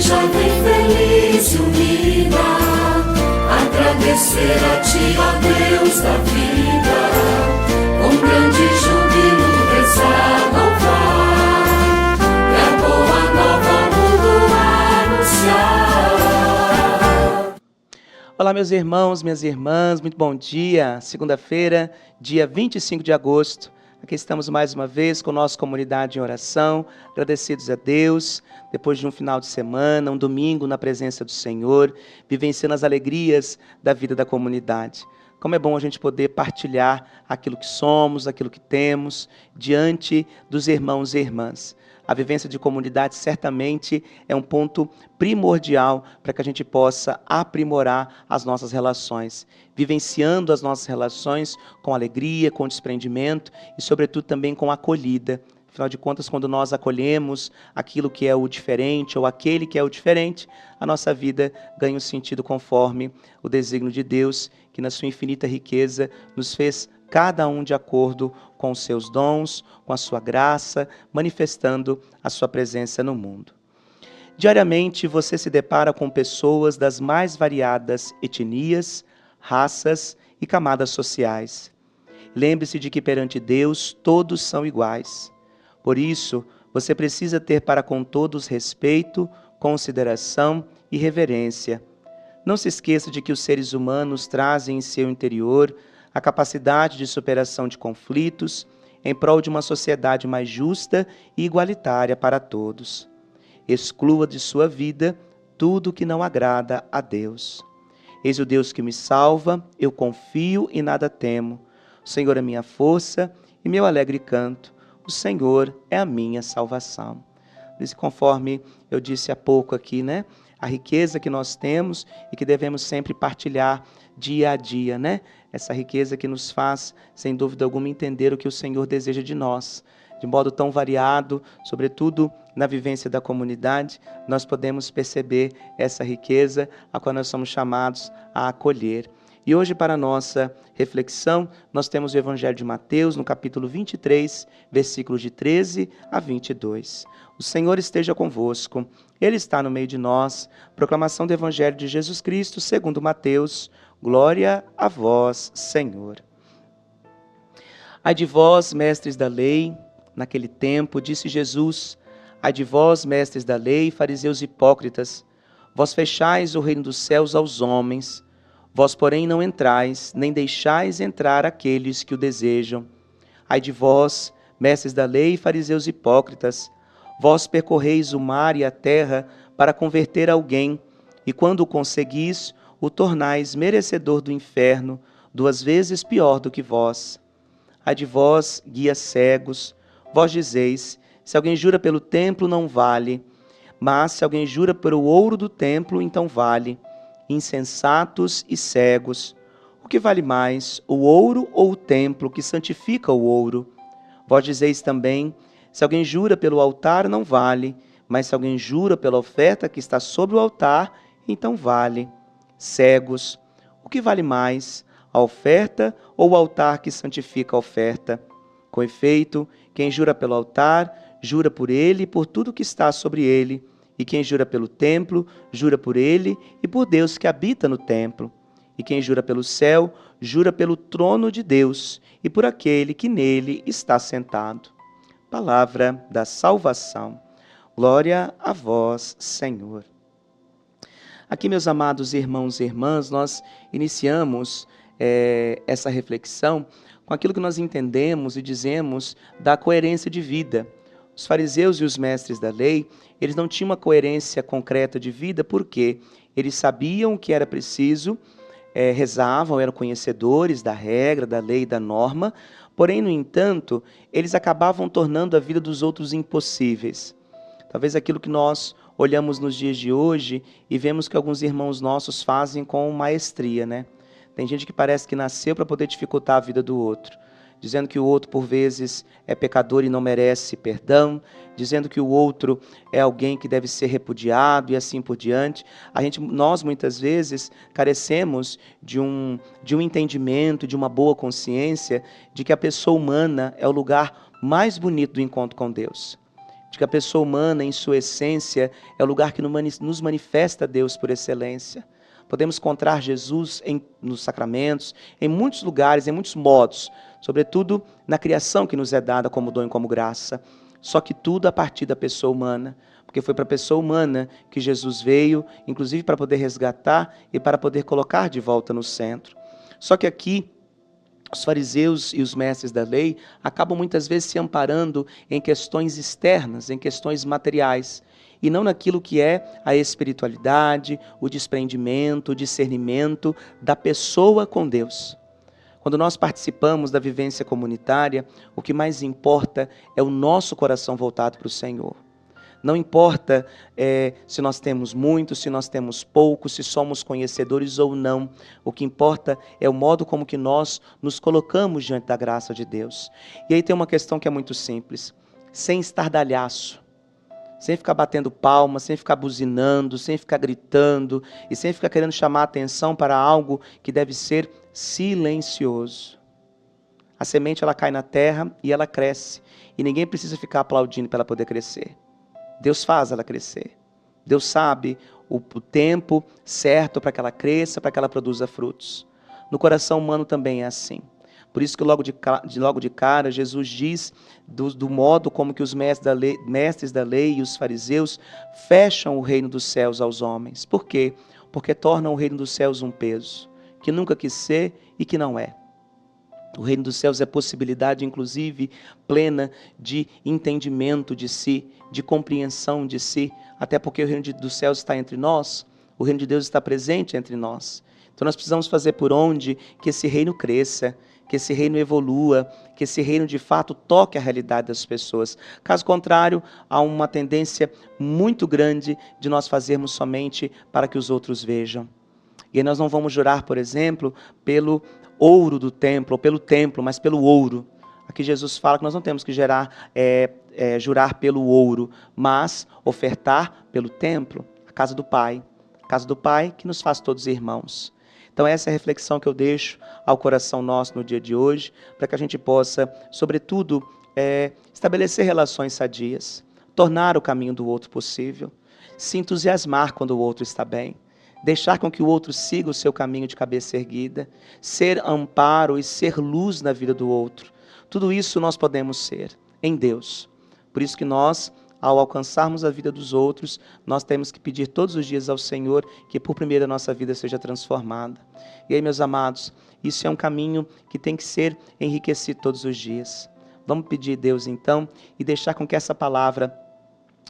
igreja bem feliz e unida, agradecer a Ti, ó Deus da vida, com grande júbilo rezar, louvar, e a boa nova ao mundo anunciar. Olá, meus irmãos, minhas irmãs, muito bom dia. Segunda-feira, dia 25 de agosto. Aqui estamos mais uma vez com nossa comunidade em oração, agradecidos a Deus, depois de um final de semana, um domingo na presença do Senhor, vivenciando as alegrias da vida da comunidade. Como é bom a gente poder partilhar aquilo que somos, aquilo que temos, diante dos irmãos e irmãs. A vivência de comunidade certamente é um ponto primordial para que a gente possa aprimorar as nossas relações, vivenciando as nossas relações com alegria, com desprendimento e, sobretudo, também com acolhida. Afinal de contas, quando nós acolhemos aquilo que é o diferente ou aquele que é o diferente, a nossa vida ganha um sentido conforme o desígnio de Deus, que na sua infinita riqueza nos fez cada um de acordo com os seus dons, com a sua graça, manifestando a sua presença no mundo. Diariamente você se depara com pessoas das mais variadas etnias, raças e camadas sociais. Lembre-se de que perante Deus todos são iguais. Por isso, você precisa ter para com todos respeito, consideração e reverência. Não se esqueça de que os seres humanos trazem em seu interior a capacidade de superação de conflitos em prol de uma sociedade mais justa e igualitária para todos. Exclua de sua vida tudo que não agrada a Deus. Eis o Deus que me salva, eu confio e nada temo. O Senhor é minha força e meu alegre canto. O Senhor é a minha salvação. Conforme eu disse há pouco aqui, né? A riqueza que nós temos e que devemos sempre partilhar dia a dia, né? Essa riqueza que nos faz, sem dúvida alguma, entender o que o Senhor deseja de nós. De modo tão variado, sobretudo na vivência da comunidade, nós podemos perceber essa riqueza a qual nós somos chamados a acolher. E hoje, para a nossa reflexão, nós temos o Evangelho de Mateus, no capítulo 23, versículos de 13 a 22. O Senhor esteja convosco, Ele está no meio de nós. Proclamação do Evangelho de Jesus Cristo, segundo Mateus. Glória a vós, Senhor. Ai de vós, mestres da lei, naquele tempo, disse Jesus, ai de vós, mestres da lei, fariseus hipócritas, vós fechais o reino dos céus aos homens, vós, porém, não entrais, nem deixais entrar aqueles que o desejam. Ai de vós, mestres da lei, fariseus hipócritas, vós percorreis o mar e a terra para converter alguém, e quando o conseguis, o tornais merecedor do inferno, 2 vezes pior do que vós. Ai de vós, guias cegos, vós dizeis, se alguém jura pelo templo, não vale, mas se alguém jura pelo ouro do templo, então vale. Insensatos e cegos, o que vale mais, o ouro ou o templo que santifica o ouro? Vós dizeis também, se alguém jura pelo altar, não vale, mas se alguém jura pela oferta que está sobre o altar, então vale. Cegos, o que vale mais, a oferta ou o altar que santifica a oferta? Com efeito, quem jura pelo altar, jura por ele e por tudo que está sobre ele, e quem jura pelo templo, jura por ele e por Deus que habita no templo. E quem jura pelo céu, jura pelo trono de Deus e por aquele que nele está sentado. Palavra da salvação. Glória a vós, Senhor. Aqui, meus amados irmãos e irmãs, nós iniciamos essa reflexão com aquilo que nós entendemos e dizemos da coerência de vida. Os fariseus e os mestres da lei, eles não tinham uma coerência concreta de vida, porque eles sabiam o que era preciso, rezavam, eram conhecedores da regra, da lei, da norma, porém, no entanto, eles acabavam tornando a vida dos outros impossíveis. Talvez aquilo que nós olhamos nos dias de hoje e vemos que alguns irmãos nossos fazem com maestria, né? Tem gente que parece que nasceu para poder dificultar a vida do outro, dizendo que o outro, por vezes, é pecador e não merece perdão, dizendo que o outro é alguém que deve ser repudiado e assim por diante. Nós, muitas vezes, carecemos de um entendimento, de uma boa consciência de que a pessoa humana é o lugar mais bonito do encontro com Deus. de que a pessoa humana, em sua essência, é o lugar que nos manifesta Deus por excelência. Podemos encontrar Jesus nos sacramentos, em muitos lugares, em muitos modos, sobretudo na criação que nos é dada como dom e como graça. Só que tudo a partir da pessoa humana, porque foi para a pessoa humana que Jesus veio, inclusive para poder resgatar e para poder colocar de volta no centro. Só que aqui, os fariseus e os mestres da lei acabam muitas vezes se amparando em questões externas, em questões materiais, e não naquilo que é a espiritualidade, o desprendimento, o discernimento da pessoa com Deus. Quando nós participamos da vivência comunitária, o que mais importa é o nosso coração voltado para o Senhor. Não importa se nós temos muito, se nós temos pouco, se somos conhecedores ou não. O que importa é o modo como que nós nos colocamos diante da graça de Deus. E aí tem uma questão que é muito simples. Sem estardalhaço, sem ficar batendo palmas, sem ficar buzinando, sem ficar gritando e sem ficar querendo chamar a atenção para algo que deve ser silencioso. A semente ela cai na terra e ela cresce. E ninguém precisa ficar aplaudindo para ela poder crescer. Deus faz ela crescer. Deus sabe o tempo certo para que ela cresça, para que ela produza frutos. No coração humano também é assim. Por isso que logo de cara Jesus diz do modo como que os mestres da lei e os fariseus fecham o reino dos céus aos homens. Por quê? Porque tornam o reino dos céus um peso, que nunca quis ser e que não é. O reino dos céus é possibilidade, inclusive, plena de entendimento de si, de compreensão de si, até porque o reino dos céus está entre nós, o reino de Deus está presente entre nós. Então nós precisamos fazer por onde que esse reino cresça, que esse reino evolua, que esse reino de fato toque a realidade das pessoas. Caso contrário, há uma tendência muito grande de nós fazermos somente para que os outros vejam. E aí nós não vamos jurar, por exemplo, pelo ouro do templo, ou pelo templo, mas pelo ouro. Aqui Jesus fala que nós não temos que jurar pelo ouro, mas ofertar pelo templo, a casa do Pai. A casa do Pai que nos faz todos irmãos. Então essa é a reflexão que eu deixo ao coração nosso no dia de hoje, para que a gente possa, sobretudo, estabelecer relações sadias, tornar o caminho do outro possível, se entusiasmar quando o outro está bem, deixar com que o outro siga o seu caminho de cabeça erguida, ser amparo e ser luz na vida do outro. Tudo isso nós podemos ser em Deus. Por isso que nós, ao alcançarmos a vida dos outros, nós temos que pedir todos os dias ao Senhor que por primeiro a nossa vida seja transformada. E aí, meus amados, isso é um caminho que tem que ser enriquecido todos os dias. Vamos pedir a Deus então e deixar com que essa palavra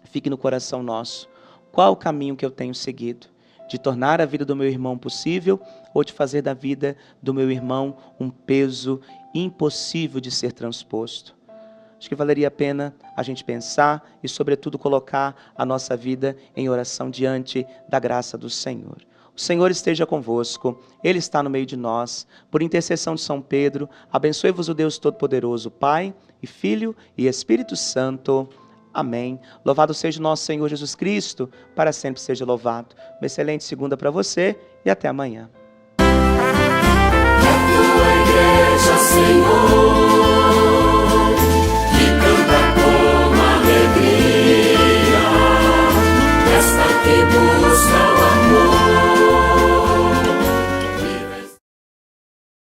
fique no coração nosso. Qual o caminho que eu tenho seguido? De tornar a vida do meu irmão possível ou de fazer da vida do meu irmão um peso impossível de ser transposto? Acho que valeria a pena a gente pensar e, sobretudo, colocar a nossa vida em oração diante da graça do Senhor. O Senhor esteja convosco, Ele está no meio de nós. Por intercessão de São Pedro, abençoe-vos o Deus Todo-Poderoso, Pai e Filho e Espírito Santo. Amém. Louvado seja o nosso Senhor Jesus Cristo, para sempre seja louvado. Uma excelente segunda para você e até amanhã. Tua igreja, Senhor.